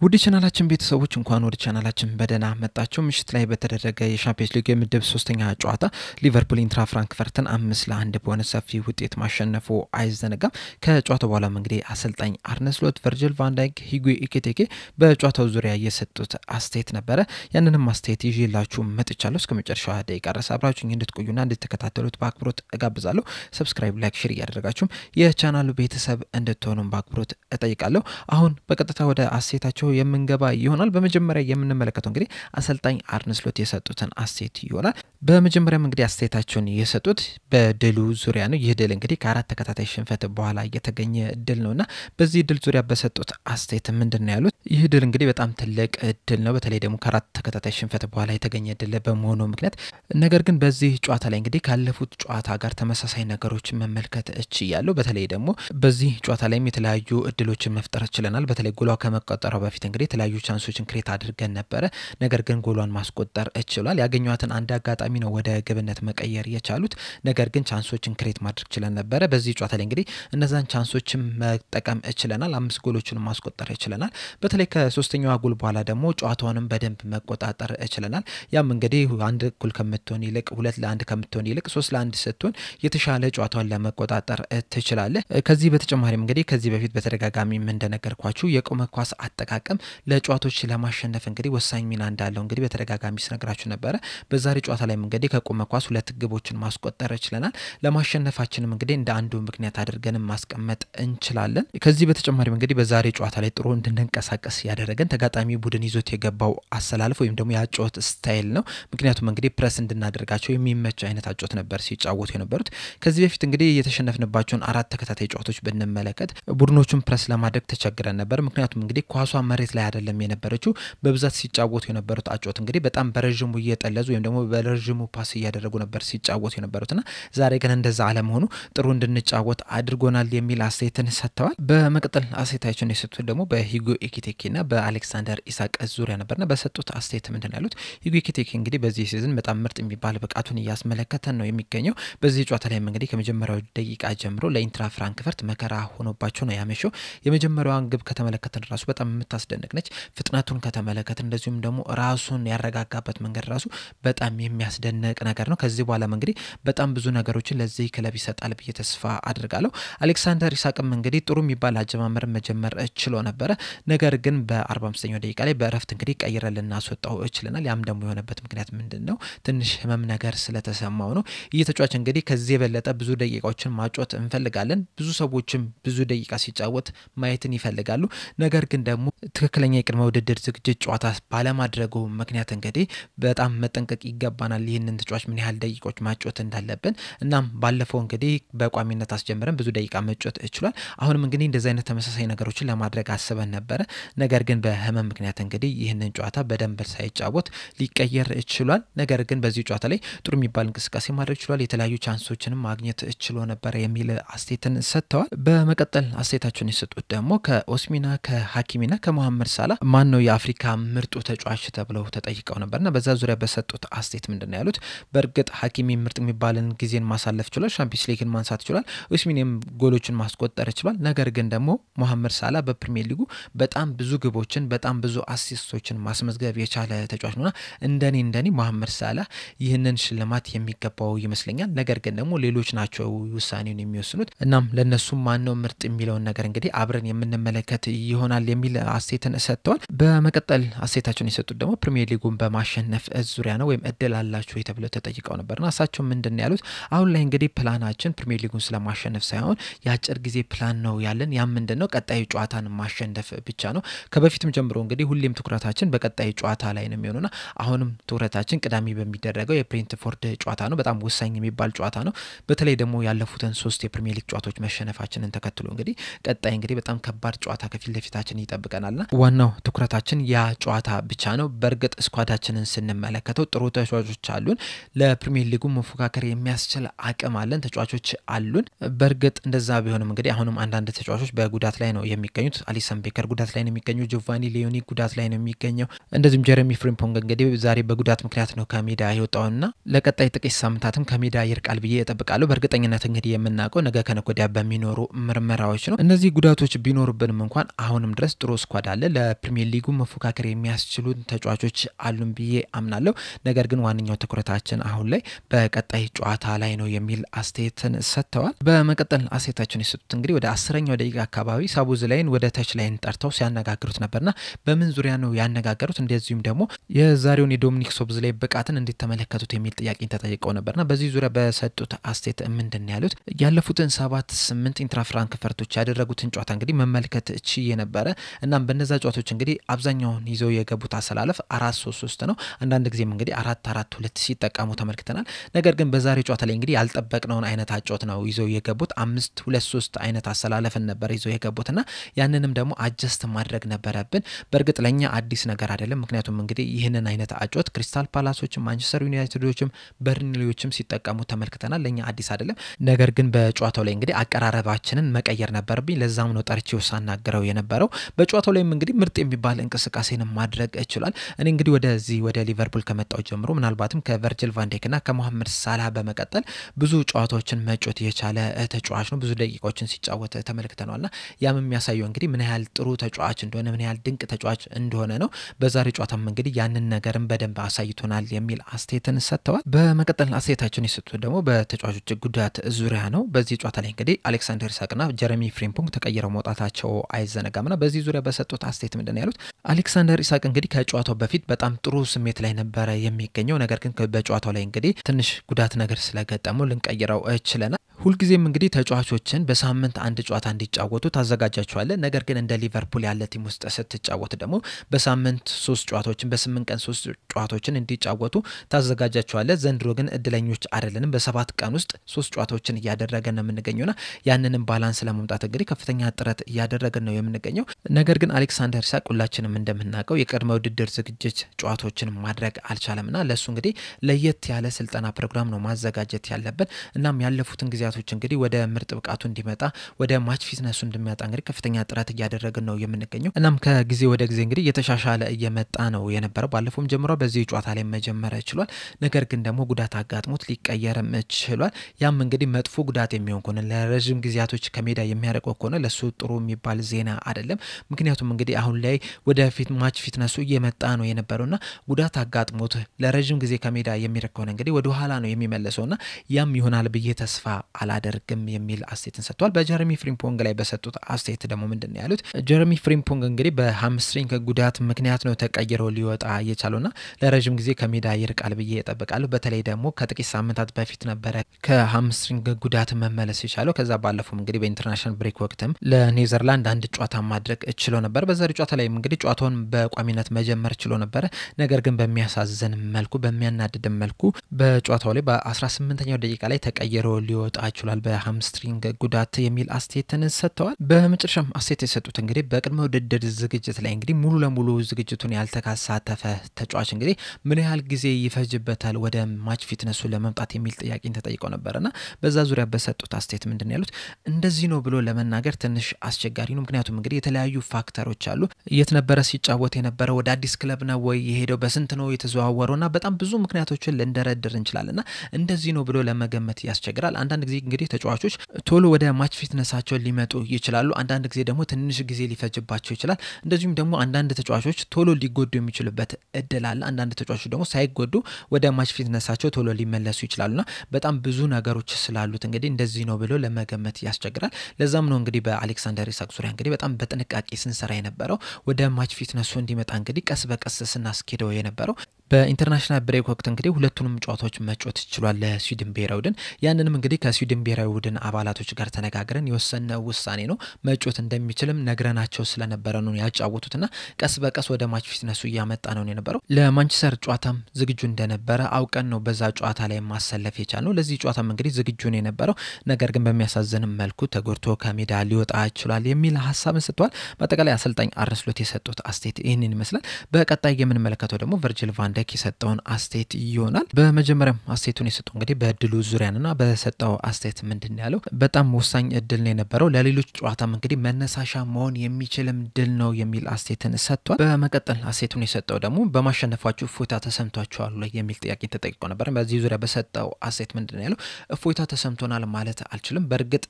ውድ ቻናላችን ቤተሰቦች እንኳን ወደ ቻናላችን በደና መጣችሁ። ምሽት ላይ በተደረገ የሻምፒዮንስ ሊግ የምድብ 3ኛ ጨዋታ ሊቨርፑል ኢንትራ ፍራንክፈርትን 5-1 በሆነ ሰፊ ውጤት ማሸነፉ አይዘነጋም። ከጨዋታው በኋላ እንግዲህ አሰልጣኝ አርነ ስሎት፣ ቨርጂል ቫን ዳይክ፣ ሂጉዌ ኢኬቲኬ በጨዋታው ዙሪያ የሰጡት አስተያየት ነበረ። ያንንም አስተያየት ይዤላችሁ መጥቻለሁ። እስከ መጨረሻው ደቂቃ ድረስ አብራችሁኝ እንድትቆዩና እንድትከታተሉት በአክብሮት እጋብዛለሁ። ሰብስክራይብ፣ ላይክ፣ ሼር እያደረጋችሁም የቻናሉ ቤተሰብ እንድትሆኑም በአክብሮት እጠይቃለሁ። አሁን በቀጥታ ወደ አስተያየታቸው የምንገባ ይሆናል። በመጀመሪያ የምንመለከተው እንግዲህ አሰልጣኝ አርነ ስሎት የሰጡትን አስተያየት ይሆናል። በመጀመሪያም እንግዲህ አስተያየታቸውን የሰጡት በድሉ ዙሪያ ነው። ይህ ድል እንግዲህ ከአራት ተከታታይ ሽንፈት በኋላ የተገኘ ድል ነውና በዚህ ድል ዙሪያ በሰጡት አስተያየት ምንድነው ያሉት? ይህ ድል እንግዲህ በጣም ትልቅ ድል ነው፣ በተለይ ደግሞ ከአራት ተከታታይ ሽንፈት በኋላ የተገኘ ድል በመሆኑ ምክንያት። ነገር ግን በዚህ ጨዋታ ላይ እንግዲህ ካለፉት ጨዋታ ጋር ተመሳሳይ ነገሮችን መመልከት እችላለሁ። በተለይ ደግሞ በዚህ ጨዋታ ላይም የተለያዩ እድሎችን መፍጠር ችለናል። በተለይ ጎሏ ከመቆጠሩ በፊት እንግዲህ የተለያዩ ቻንሶችን ክሬት አድርገን ነበረ። ነገር ግን ጎሏን ማስቆጠር እችሏል። ያገኙዋትን አንድ አጋጣሚ ነው ወደ ግብነት መቀየር የቻሉት። ነገር ግን ቻንሶችን ክሬት ማድረግ ችለን ነበረ። በዚህ ጨዋታ ላይ እንግዲህ እነዛን ቻንሶችን መጠቀም እችለናል። 5 ጎሎችን ማስቆጠር እችለናል። በተለይ ከሶስተኛው ጎል በኋላ ደግሞ ጨዋታውንም በደንብ መቆጣጠር እችለናል። ያም እንግዲህ 1 ጎል ከምትሆን ይልቅ 2-1 ከምትሆን ይልቅ 3-1 ስትሆን የተሻለ ጨዋታውን ለመቆጣጠር ትችላለህ። ከዚህ በተጨማሪም እንግዲህ ከዚህ በፊት በተደጋጋሚ እንደነገርኳችሁ የቆመ ኳስ አጠቃቀም ለጨዋታዎች ለማሸነፍ እንግዲህ ወሳኝ ሚና እንዳለው እንግዲህ በተደጋጋሚ ስነግራችሁ ነበረ። በዛሬ ጨዋታ ላይ እንግዲህ ከቆመ ኳስ 2 ግቦችን ማስቆጠር ይችላል። ለማሸነፋችንም እንግዲህ እንደ አንዱ ምክንያት አድርገን ማስቀመጥ እንችላለን። ከዚህ በተጨማሪም እንግዲህ በዛሬ ጨዋታ ላይ ጥሩ እንድንንቀሳቀስ ያደረገን ተጋጣሚ ቡድን ይዞት የገባው አሰላለፍ ወይም ደግሞ ያጨዋወት ስታይል ነው። ምክንያቱም እንግዲህ ፕረስ እንድናደርጋቸው የሚመች አይነት አጨዋወት ነበር ሲጫወቱ የነበሩት። ከዚህ በፊት እንግዲህ የተሸነፍንባቸውን 4 ተከታታይ ጨዋታዎች ብንመለከት ቡድኖቹን ፕረስ ለማድረግ ተቸግረን ነበር። ምክንያቱም እንግዲህ ኳሷ መሬት ላይ አይደለም የነበረችው። በብዛት ሲጫወቱ የነበሩት አጨዋወት እንግዲህ በጣም በረጅሙ እየጠለዙ ወይም ደግሞ በረጅሙ ፓስ እያደረጉ ነበር ሲጫወቱ የነበሩትና ዛሬ ግን እንደዛ አለመሆኑ ጥሩ እንድንጫወት አድርጎናል የሚል አስተያየትን ሰጥተዋል። በመቀጠል አስተያየታቸውን የሰጡት ደግሞ በሂጉዌ ኢኬቲኬና በአሌክሳንደር ኢሳቅ ዙሪያ ነበርና በሰጡት አስተያየት ምንድን ያሉት? ሂጉዌ ኢኬቲኬ እንግዲህ በዚህ ሲዝን በጣም ምርጥ የሚባል ብቃቱን እያስመለከተን ነው የሚገኘው። በዚህ ጨዋታ ላይ እንግዲህ ከመጀመሪያው ደቂቃ ጀምሮ ለኢንትራ ፍራንክፈርት መከራ ሆኖባቸው ነው ያመሸው። የመጀመሪያዋን ግብ ከተመለከተን ራሱ በጣም የምታስደንቅ ነች። ፍጥነቱን ከተመለከተን እንደዚሁም ደግሞ ራሱን ያረጋጋበት መንገድ ራሱ በጣም የሚያስደንቅ ነገር ነው። ከዚህ በኋላ እንግዲህ በጣም ብዙ ነገሮችን ለዚህ ክለብ ይሰጣል ብዬ ተስፋ አድርጋለሁ። አሌክሳንደር ኢሳቅም እንግዲህ ጥሩ የሚባል አጀማመር መጀመር ችሎ ነበረ። ነገር ግን በ45ኛው ደቂቃ ላይ በእረፍት እንግዲህ ቀይረን ልናስወጣው እችለናል። ያም ደግሞ የሆነበት ምክንያት ምንድነው? ትንሽ ህመም ነገር ስለተሰማው ነው። እየተጫዋች እንግዲህ ከዚህ የበለጠ ብዙ ደቂቃዎችን ማጫወት እንፈልጋለን። ብዙ ሰዎችም ብዙ ደቂቃ ሲጫወት ማየትን ይፈልጋሉ። ነገር ግን ደግሞ ትክክለኛ የቅድመ ውድድር ዝግጅት ጨዋታ ባለማድረጉ ምክንያት እንግዲህ በጣም መጠንቀቅ ይገባናል። ይህንን ተጫዋች ምን ያህል ደቂቃዎች ማጫወት እንዳለብን። እናም ባለፈው እንግዲህ በቋሚነት አስጀምረን ብዙ ደቂቃ ማጫወት እችሏል። አሁንም እንግዲህ እንደዚህ አይነት ተመሳሳይ ነገሮችን ለማድረግ አስበን ነበረ። ነገር ግን በህመም ምክንያት እንግዲህ ይህንን ጨዋታ በደንብ ሳይጫወት ሊቀየር እችሏል። ነገር ግን በዚህ ጨዋታ ላይ ጥሩ የሚባል እንቅስቃሴ ማድረግ ይችላል። የተለያዩ ቻንሶችንም ማግኘት እችሎ ነበር የሚል አስተያየትን ሰጥተዋል። በመቀጠል አስተያየታቸውን የሰጡት ደግሞ ከኦስሚና ከሐኪሚና ከመሐመድ ሳላ ማን ነው የአፍሪካ ምርጡ ተጫዋች ተብለው ተጠይቀው ነበርና በዛ ዙሪያ በሰጡት አስተያየት ምንድነው ያሉት? በእርግጥ ሐኪሚ ምርጥ የሚባልን ጊዜን ማሳለፍ ይችላል፣ ሻምፒዮንስ ሊግን ማንሳት ይችላል፣ ኦስሚንም ጎሎችን ማስቆጠር ይችላል። ነገር ግን ደግሞ መሐመድ ሳላ በፕሪሚየር ሊጉ በጣም ብዙ ግቦችን በጣም ብዙ አሲስቶችን ማስመዝገብ የቻለ ተጫዋች ነውና እንደኔ መሐመድ ሳላ ይህንን ሽልማት የሚገባው ይመስለኛል። ነገር ግን ደግሞ ሌሎች ናቸው ውሳኔውን የሚወስኑት። እናም ለነሱ ማን ነው ምርጥ የሚለውን ነገር እንግዲህ አብረን የምንመለከት ይሆናል የሚል አስተያየትን ሰጥተዋል። በመቀጠል አስተያየታቸውን የሰጡት ደግሞ ፕሪሚየር ሊጉን በማሸነፍ ዙሪያ ነው ወይም እድል አላችሁ ተብለው ተጠይቀው ነበርና እሳቸው ምንድነው ያሉት? አሁን ላይ እንግዲህ ፕላናችን ፕሪሚየር ሊጉን ስለማሸነፍ ሳይሆን የአጭር ጊዜ ፕላን ነው ያለን። ያ ምንድነው? ቀጣዩ ጨዋታን ማሸነፍ ብቻ ነው። ከበፊትም ጀምሮ እንግዲህ ሁሌም ትኩረታችን በቀጣዩ ጨዋታ ላይ ነው የሚሆነውና አሁንም ትኩረታችን ቅዳሜ በሚደረገው የብሬንትፎርድ ጨዋታ ነው። በጣም ወሳኝ የሚባል ጨዋታ ነው። በተለይ ደግሞ ያለፉትን 3 የፕሪሚየር ሊግ ጨዋታዎች መሸነፋችንን ተከትሎ እንግዲህ ቀጣይ እንግዲህ በጣም ከባድ ጨዋታ ከፊት ለፊታችን ይጠብቀናልና ዋናው ትኩረታችን ያ ጨዋታ ብቻ ነው። በእርግጥ ስኳዳችንን ስንመለከተው ጥሩ ተጫዋቾች አሉን። ለፕሪሚየር ሊጉ መፎካከር የሚያስችል አቅም አለን፣ ተጫዋቾች አሉን። በእርግጥ እንደዛ ቢሆንም እንግዲህ አሁንም አንዳንድ ተጫዋቾች በጉዳት ላይ ነው የሚገኙት። አሊሰን ቤከር ጉዳት ላይ ነው የሚገኘው፣ ጆቫኒ ሊዮኒ ጉዳት ላይ ነው የሚገኘው። እንደዚሁም ጀረሚ ፍሪምፖንግ እንግዲህ ዛሬ በጉዳት ምክንያት ነው ከሜዳ የወጣውና ለቀጣይ ጥቂት ሳምንታትም ከሜዳ ይርቃል ብዬ እጠብቃለሁ። በእርግጠኝነት እንግዲህ የምናውቀው ነገ ከነገ ወዲያ በሚኖሩ ምርመራዎች ነው። እነዚህ ጉዳቶች ቢኖሩብንም እንኳን አሁንም ድረስ ጥሩ ስኳድ አለ ለፕሪሚየር ሊጉ መፎካከር የሚያስችሉ ተጫዋቾች አሉን ብዬ አምናለሁ ነገር ግን ዋንኛው ትኩረታችን አሁን ላይ በቀጣይ ጨዋታ ላይ ነው የሚል አስተያየትን ሰጥተዋል በመቀጠል አስተያየታቸውን የሰጡት እንግዲህ ወደ 10ኛው ደቂቃ አካባቢ ሳቡዝላይን ወደ ታች ላይን ጠርተው ሲያነጋግሩት ነበርና በምን ዙሪያ ነው ያነጋገሩት እንደዚሁም ደግሞ የዛሬውን የዶሚኒክ ሶቦዝላይ ብቃትን እንዴት ተመለከቱት የሚል ጥያቄን ተጠይቀው ነበርና በዚህ ዙሪያ በሰጡት አስተያየት ምንድነው ያሉት ያለፉትን 7-8 ኢንትራ ፍራንክፈርቶች ያደረጉትን ጨዋታ እንግዲህ መመልከት እቺ ነበረ እናም በነዛ ጨዋታዎች እንግዲህ አብዛኛውን ይዘው የገቡት አሰላለፍ 4-3-3 ነው አንዳንድ ጊዜም እንግዲህ 4-4-2 ሲጠቀሙ ተመልክተናል ነገር ግን በዛሬ ጨዋታ ላይ እንግዲህ ያልጠበቅነውን አይነት አጨዋወት ነው ይዘው የገቡት 5-2-3 አይነት አሰላለፍን ነበር ይዘው የገቡትና ያንንም ደግሞ አጀስት ማድረግ ነበረብን በርግጥ ለኛ አዲስ ነገር አይደለም ምክንያቱም እንግዲህ ይህንን አይነት አጨዋወት ክሪስታል ፓላሶችም ማንቸስተር ዩናይትዶችም በርንሊዎችም ሲጠቀሙ ተመልክተናል ለኛ አዲስ አይደለም ነገር ግን በጨዋታው ላይ እንግዲህ አቀራረባችንን መቀየር ነበርብኝ ለዛም ነው ጠርቼው ሳናገረው የነበረው በጨዋታው ላይም እንግዲህ ምርጥ የሚባል እንቅስቃሴን ማድረግ ይችላል እኔ እንግዲህ ወደዚህ ወደ ሊቨርፑል ከመጣው ጀምሮ ምናልባትም ከቨርጂል ቫን ዳይክና ከሞሐመድ ሳላህ በመቀጠል ብዙ ጨዋታዎችን መጫወት የቻለ ተጫዋች ነው ብዙ ደቂቃዎችን ሲጫወት ተመልክተናልና ያም የሚያሳየው እንግዲህ ምን ያህል ጥሩ ተጫዋች እንደሆነ ምን ያህል ድንቅ ተጫዋች እንደሆነ ነው በዛሬ ጨዋታም እንግዲህ ያንን ነገርም በደንብ አሳይቶናል የሚል አስተያየትን ሰጥተዋል በመቀጠል አስተያየታቸውን የሰጡት ደግሞ በተጫዋቾች ጉዳት ዙሪያ ነው በዚህ ጨዋታ ላይ እንግዲህ አሌክሳንደር ኢሳቅና ጀረሚ ፍሪምፖንግ ተቀይረው መውጣታቸው አይዘነጋምና በዚህ ዙሪያ በሰጡት አስተያየት ምንድነው ያሉት አሌክሳንደር ኢሳቅ እንግዲህ ከጨዋታው በፊት በጣም ጥሩ ስሜት ላይ ነበር የሚገኘው ነገር ግን በጨዋታው ላይ እንግዲህ ትንሽ ጉዳት ነገር ስለገጠመው ልንቀይረው እችለናል ሁልጊዜም እንግዲህ ተጫዋቾችን በሳምንት አንድ ጨዋታ እንዲጫወቱ ታዘጋጃቸዋለህ ነገር ግን እንደ ሊቨርፑል ያለ ቲም ውስጥ ስትጫወት ደግሞ በሳምንት 3 ጨዋታዎችን በ8 ቀን 3 ጨዋታዎችን እንዲጫወቱ ታዘጋጃቸዋለህ ዘንድሮ ግን እድለኞች አይደለንም በ7 ቀን ውስጥ 3 ጨዋታዎችን እያደረገን ነው የምንገኘውና ያንንም ባላንስ ለማምጣት እንግዲህ ከፍተኛ ጥረት እያደረገን ነው የምንገኘው ነገር ግን አሌክሳንደር ኢሳቅ ሁላችንም እንደምናውቀው የቀድሞ ውድድር ዝግጅት ጨዋታዎችን ማድረግ አልቻለምና ለሱ እንግዲህ ለየት ያለ ስልጠና ፕሮግራም ነው ማዘጋጀት ያለበት እናም ያለፉትን ጊዜያቶች እንግዲህ ወደ ምርጥ ብቃቱ እንዲመጣ ወደ ማች ፊትነሱ እንዲመጣ እንግዲህ ከፍተኛ ጥረት እያደረግን ነው የምንገኘው እናም ከጊዜ ወደ ጊዜ እንግዲህ የተሻሻለ እየመጣ ነው የነበረው ባለፈውም ጀምሮ በዚህ ጨዋታ ላይ መጀመር ይችላል ነገር ግን ደግሞ ጉዳት አጋጥሞት ሊቀየርም ይችላል ያም እንግዲህ መጥፎ ጉዳት የሚሆን ከሆነ ለረጅም ጊዜያቶች ከሜዳ የሚያርቀው ከሆነ ለሱ ጥሩ የሚባል ዜና አይደለም ምክንያቱም እንግዲህ አሁን ላይ ወደፊት ማች ፊትነሱ እየመጣ ነው የነበረውና ጉዳት አጋጥሞት ለረጅም ጊዜ ከሜዳ የሚርቅ ከሆነ እንግዲህ ወደ ኋላ ነው የሚመለሰውና ያም ይሆናል ብዬ ተስፋ አላደርግም የሚል አስተያየትን ሰጥቷል በጀረሚ ፍሪምፖንግ ላይ በሰጡት አስተያየት ደግሞ ምንድነው ያሉት ጀረሚ ፍሪምፖንግ እንግዲህ በሃምስትሪንግ ጉዳት ምክንያት ነው ተቀይሮ ሊወጣ የቻለውና ለረጅም ጊዜ ከሜዳ ይርቃል ብዬ እጠብቃለሁ በተለይ ደግሞ ከጥቂት ሳምንታት በፊት ነበረ ከሃምስትሪንግ ጉዳት መመለስ የቻለው ከዛ ባለፈው እንግዲህ በኢንተርናሽናል ብሬክ ወቅትም ለኔዘርላንድ አንድ ጨዋታ ማድረግ ችሎ ነበር በዛሬ ጨዋታ ላይ እንግዲህ ጨዋታውን በቋሚነት መጀመር ችሎ ነበር ነገር ግን በሚያሳዝን መልኩ በሚያናድድ መልኩ በጨዋታው ላይ በ18ኛው ደቂቃ ላይ ተቀይሮ ሊወጣ ይችላል በሃምስትሪንግ ጉዳት የሚል አስተያየትን ሰጥተዋል በመጨረሻም አስተያየት የሰጡት እንግዲህ በቅድመ ውድድር ዝግጅት ላይ እንግዲህ ሙሉ ለሙሉ ዝግጅቱን ያልተካሳተፈ ተጫዋች እንግዲህ ምን ያህል ጊዜ ይፈጅበታል ወደ ማች ፊትነሱ ለመምጣት የሚል ጥያቄን ተጠይቀው ነበርና በዛ ዙሪያ በሰጡት አስተያየት ምንድነው ያሉት እንደዚህ ነው ብሎ ለመናገር ትንሽ አስቸጋሪ ነው ምክንያቱም እንግዲህ የተለያዩ ፋክተሮች አሉ የት ነበረ ሲጫወት የነበረው ወደ አዲስ ክለብ ነው ወይ የሄደው በስንት ነው የተዘዋወረውና በጣም ብዙ ምክንያቶችን ልንደረድር እንችላለንና እንደዚህ ነው ብሎ ለመገመት ያስቸግራል አንዳንድ ጊዜ እንግዲህ ተጫዋቾች ቶሎ ወደ ማች ፊትነሳቸው ሊመጡ ይችላሉ አንዳንድ ጊዜ ደግሞ ትንሽ ጊዜ ሊፈጅባቸው ይችላል እንደዚሁም ደግሞ አንዳንድ ተጫዋቾች ቶሎ ሊጎዱ የሚችሉበት እድል አለ አንዳንድ ተጫዋቾች ደግሞ ሳይጎዱ ወደ ማች ፊትነሳቸው ቶሎ ሊመለሱ ይችላሉና በጣም ብዙ ነገሮች ስላሉት እንግዲህ እንደዚህ ነው ብሎ ለመገመት ያስቸግራል ለዛም ነው እንግዲህ በአሌክሳንደር ኢሳቅ ዙሪያ እንግዲህ በጣም በጥንቃቄ ስንሰራ የነበረው ወደ ማች ፊትነሱ እንዲመጣ እንግዲህ ቀስ በቀስ ስናስኬደው የነበረው በኢንተርናሽናል ብሬክ ወቅት እንግዲህ ሁለቱንም ጨዋታዎች መጫወት ይችላል ለስዊድን ብሔራዊ ቡድን ያንንም እንግዲህ ከስዊድን ብሔራዊ ቡድን አባላቶች ጋር ተነጋግረን የወሰነው ውሳኔ ነው መጫወት እንደሚችልም ነግረናቸው ስለነበረ ነው ያጫወቱትና ቀስ በቀስ ወደ ማች ፊትነሱ እያመጣ ነው የነበረው ለማንቸስተር ጨዋታም ዝግጁ እንደነበረ አውቀን ነው በዛ ጨዋታ ላይ ማሰለፍ የቻልነው ለዚህ ጨዋታም እንግዲህ ዝግጁ ነው የነበረው ነገር ግን በሚያሳዝን መልኩ ተጎድቶ ከሜዳ ሊወጣ ይችላል የሚል ሐሳብን ሰጥቷል በአጠቃላይ አሰልጣኝ አርነ ስሎት የሰጡት አስተያየት ይህንን ይመስላል በቀጣይ የምንመለከተው ደግሞ ቨርጂል ቫን ዳይክ የሰጠውን አስተያየት ይሆናል በመጀመሪያም አስተያየቱን የሰጠው እንግዲህ በእድሉ ዙሪያና በሰጠው አስተያየት ምንድነው ያለው በጣም ወሳኝ እድል ነው የነበረው ለሌሎች ጨዋታም እንግዲህ መነሳሻ መሆን የሚችልም ድል ነው የሚል አስተያየትን ሰጥቷል በመቀጠል አስተያየቱን የሰጠው ደግሞ በማሸነፋችሁ እፎይታ ተሰምቷችኋል የሚል ጥያቄ ተጠይቆ ነበር በዚህ ዙሪያ በሰጠው አስተያየት ምንድነው ያለው እፎይታ ተሰምቶናል ማለት አልችልም በርግጥ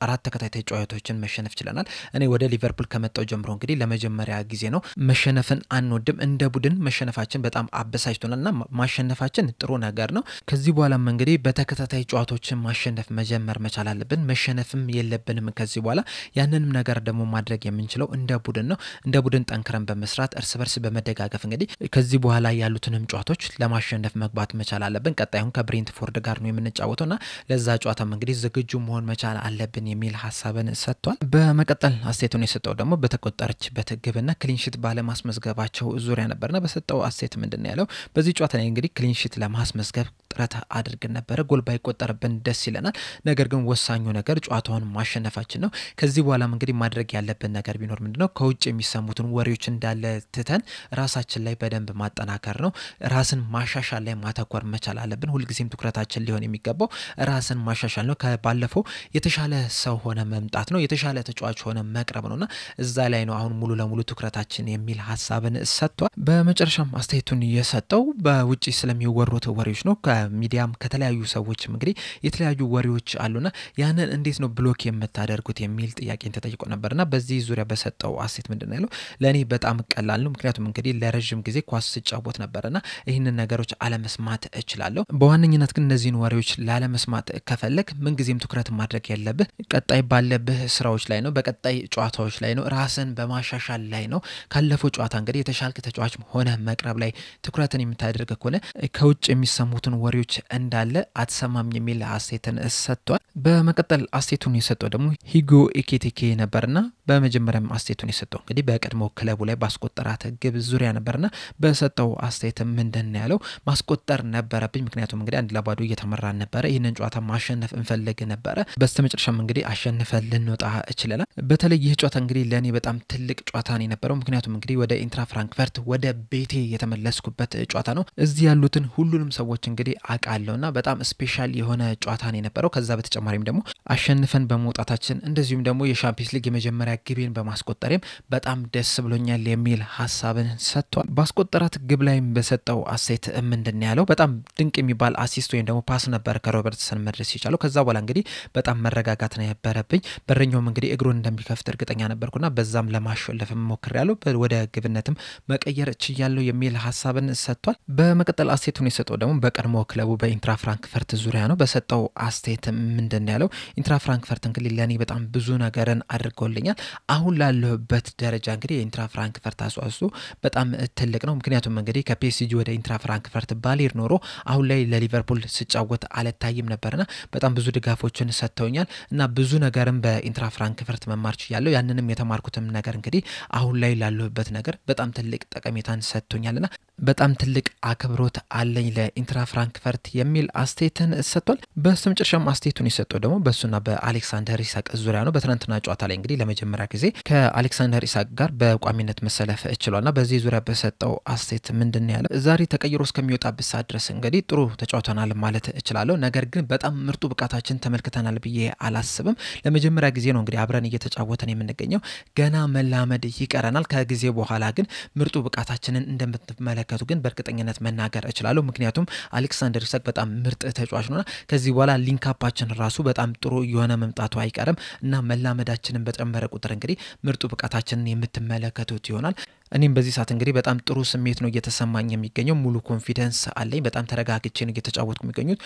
አራት ተከታታይ ጨዋታዎችን መሸነፍ ችለናል። እኔ ወደ ሊቨርፑል ከመጣው ጀምሮ እንግዲህ ለመጀመሪያ ጊዜ ነው መሸነፍን አንወድም። እንደ ቡድን መሸነፋችን በጣም አበሳጭቶናልና ማሸነፋችን ጥሩ ነገር ነው። ከዚህ በኋላም እንግዲህ በተከታታይ ጨዋታዎችን ማሸነፍ መጀመር መቻል አለብን። መሸነፍም የለብንም ከዚህ በኋላ። ያንንም ነገር ደግሞ ማድረግ የምንችለው እንደ ቡድን ነው። እንደ ቡድን ጠንክረን በመስራት እርስ በርስ በመደጋገፍ እንግዲህ ከዚህ በኋላ ያሉትንም ጨዋታዎች ለማሸነፍ መግባት መቻል አለብን። ቀጣዩን ከብሬንትፎርድ ጋር ነው የምንጫወተውና ለዛ ጨዋታም እንግዲህ ዝግጁ መሆን መቻል አለብን የሚል ሐሳብን ሰጥቷል። በመቀጠል አስተያየቱን የሰጠው ደግሞ በተቆጠረችበት ግብና ክሊንሺት ባለማስመዝገባቸው ዙሪያ ነበርና በሰጠው አስተያየት ምንድነው ያለው? በዚህ ጨዋታ ላይ እንግዲህ ክሊንሺት ለማስመዝገብ ጥረት አድርገን ነበር። ጎል ባይቆጠርብን ደስ ይለናል። ነገር ግን ወሳኙ ነገር ጨዋታውን ማሸነፋችን ነው። ከዚህ በኋላም እንግዲህ ማድረግ ያለብን ነገር ቢኖር ምንድነው ከውጭ የሚሰሙትን ወሬዎች እንዳለ ትተን ራሳችን ላይ በደንብ ማጠናከር ነው። ራስን ማሻሻል ላይ ማተኮር መቻል አለብን። ሁልጊዜም ትኩረታችን ሊሆን የሚገባው ራስን ማሻሻል ነው። ከባለፈው የተሻለ ሰው ሆነ መምጣት ነው። የተሻለ ተጫዋች ሆነ መቅረብ ነውና እዛ ላይ ነው አሁን ሙሉ ለሙሉ ትኩረታችን የሚል ሐሳብን ሰጥቷል። በመጨረሻም አስተያየቱን የሰጠው በውጪ ስለሚወሩት ወሬዎች ነው። ከሚዲያም ከተለያዩ ሰዎች እንግዲህ የተለያዩ ወሬዎች አሉና ያንን እንዴት ነው ብሎክ የምታደርጉት የሚል ጥያቄን ተጠይቆ ነበርና በዚህ ዙሪያ በሰጠው አስተያየት ምንድነው ያለው? ለኔ በጣም ቀላል ነው። ምክንያቱም እንግዲህ ለረጅም ጊዜ ኳስ ሲጫወት ነበርና ይህንን ነገሮች አለመስማት እችላለሁ። በዋነኝነት ግን እነዚህን ወሬዎች ላለመስማት ከፈለክ ምን ጊዜም ትኩረት ማድረግ ያለብህ ቀጣይ ባለብህ ስራዎች ላይ ነው። በቀጣይ ጨዋታዎች ላይ ነው። ራስን በማሻሻል ላይ ነው። ካለፈው ጨዋታ እንግዲህ የተሻልክ ተጫዋች ሆነ መቅረብ ላይ ትኩረትን የምታደርግ ከሆነ ከውጭ የሚሰሙትን ወሬዎች እንዳለ አትሰማም የሚል አስተያየትን ሰጥቷል። በመቀጠል አስተያየቱን የሰጠው ደግሞ ሂጎ ኤኬቲኬ ነበርና በመጀመሪያም አስተያየቱን የሰጠው እንግዲህ በቀድሞ ክለቡ ላይ ባስቆጠራት ግብ ዙሪያ ነበርና በሰጠው አስተያየት ምንድነው ያለው? ማስቆጠር ነበረብኝ። ምክንያቱም እንግዲህ 1-0 እየተመራን ነበር። ይሄንን ጨዋታ ማሸነፍ እንፈልግ ነበር። በስተመጨረሻም እንግዲህ አሸንፈን ልንወጣ እችለናል። በተለይ ይህ ጨዋታ እንግዲህ ለኔ በጣም ትልቅ ጨዋታ ነው የነበረው። ምክንያቱም እንግዲህ ወደ ኢንትራ ፍራንክፈርት ወደ ቤቴ የተመለስኩበት ጨዋታ ነው። እዚህ ያሉትን ሁሉንም ሰዎች እንግዲህ አቃለውና በጣም ስፔሻል የሆነ ጨዋታ ነው የነበረው። ከዛ በተጨማሪም ደግሞ አሸንፈን በመውጣታችን እንደዚሁም ደግሞ የሻምፒዮንስ ሊግ የመጀመሪያ ግቤን በማስቆጠሬም በጣም ደስ ብሎኛል የሚል ሐሳብን ሰጥቷል። ባስቆጠራት ግብ ላይም በሰጠው አስተያየት ምንድነው ያለው? በጣም ድንቅ የሚባል አሲስት ወይም ደግሞ ፓስ ነበር ከሮበርትሰን መድረስ ይቻለው። ከዛ በኋላ እንግዲህ በጣም መረጋጋት ነው የነበረብኝ። በረኛውም እንግዲህ እግሩን እንደሚከፍት እርግጠኛ ነበርኩና በዛም ለማሸነፍ ሞክሬያለሁ። ወደ ግብነትም መቀየር ችያለሁ የሚል ሐሳብን ሰጥቷል። በመቀጠል አስተያየቱን የሰጠው ደግሞ በቀድሞ ክለቡ በኢንትራ ፍራንክፈርት ዙሪያ ነው። በሰጠው አስተያየት ምንድነው ያለው? ኢንትራ ፍራንክፈርት እንግዲህ ለኔ በጣም ብዙ ነገርን አድርገውልኛል። አሁን ላለሁበት ደረጃ እንግዲህ የኢንትራ ፍራንክፈርት አስተዋጽኦ በጣም ትልቅ ነው። ምክንያቱም እንግዲህ ከፒኤስጂ ወደ ኢንትራ ፍራንክፈርት ባሌር ኖሮ አሁን ላይ ለሊቨርፑል ሲጫወት አልታይም ነበርና በጣም ብዙ ድጋፎችን ሰጥተውኛል እና ብዙ ነገርም በኢንትራ ፍራንክፈርት መማር ችያለሁ። ያንንም የተማርኩትም ነገር እንግዲህ አሁን ላይ ላለሁበት ነገር በጣም ትልቅ ጠቀሜታን ሰጥቶኛልና በጣም ትልቅ አክብሮት አለኝ ለኢንትራ ፍራንክፈርት የሚል አስተያየትን ሰጥቷል። በስተመጨረሻም አስተያየቱን የሰጠው ደግሞ በሱና በአሌክሳንደር ኢሳቅ ዙሪያ ነው። በትናንትና ጨዋታ ላይ እንግዲህ ለመጀመሪያ ጊዜ ከአሌክሳንደር ኢሳቅ ጋር በቋሚነት መሰለፍ እችሏልና በዚህ ዙሪያ በሰጠው አስተያየት ምንድነው ያለው? ዛሬ ተቀይሮ እስከሚወጣበት ሰዓት ድረስ እንግዲህ ጥሩ ተጫውተናል ማለት እችላለሁ። ነገር ግን በጣም ምርጡ ብቃታችን ተመልክተናል ብዬ አላስብም። ለመጀመሪያ ጊዜ ነው እንግዲህ አብረን እየተጫወተን የምንገኘው። ገና መላመድ ይቀረናል። ከጊዜ በኋላ ግን ምርጡ ብቃታችንን እንደምትመለከቱ ግን በእርግጠኝነት መናገር እችላለሁ። ምክንያቱም አሌክሳንደር ኢሳቅ በጣም ምርጥ ተጫዋች ነውና ከዚህ በኋላ ሊንካፓችን ራሱ በጣም ጥሩ የሆነ መምጣቱ አይቀርም እና መላመዳችንን በጨመረ ቁጥር እንግዲህ ምርጡ ብቃታችንን የምትመለከቱት ይሆናል። እኔም በዚህ ሰዓት እንግዲህ በጣም ጥሩ ስሜት ነው እየተሰማኝ የሚገኘው። ሙሉ ኮንፊደንስ አለኝ። በጣም ተረጋግቼ ነው እየተጫወትኩ የሚገኙት።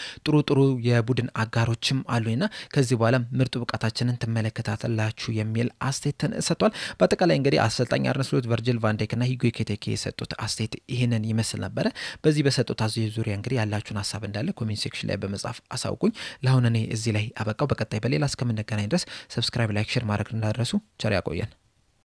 ጥሩ የቡድን አጋሮችም አሉኝና ከዚህ በኋላ ምርጡ ብቃታችንን ትመለከታላችሁ የሚል አስተያየትን ሰጥቷል። በአጠቃላይ እንግዲህ አሰልጣኝ አርነ ስሎት፣ ቨርጂል ቫን ዳይክ እና ሂጎ ኤኪቲኬ የሰጡት አስተያየት ይህንን ይመስል ነበረ። በዚህ በሰጡት አስተያየት ዙሪያ እንግዲህ ያላችሁን ሐሳብ እንዳለ ኮሜንት ሴክሽን ላይ በመጻፍ አሳውቁኝ። ለአሁን እኔ እዚህ ላይ አበቃው። በቀጣይ በሌላ እስከምንገናኝ ድረስ ሰብስክራይብ፣ ላይክ፣ ሼር ማድረግ እንዳትረሱ። ቸር ያቆየን።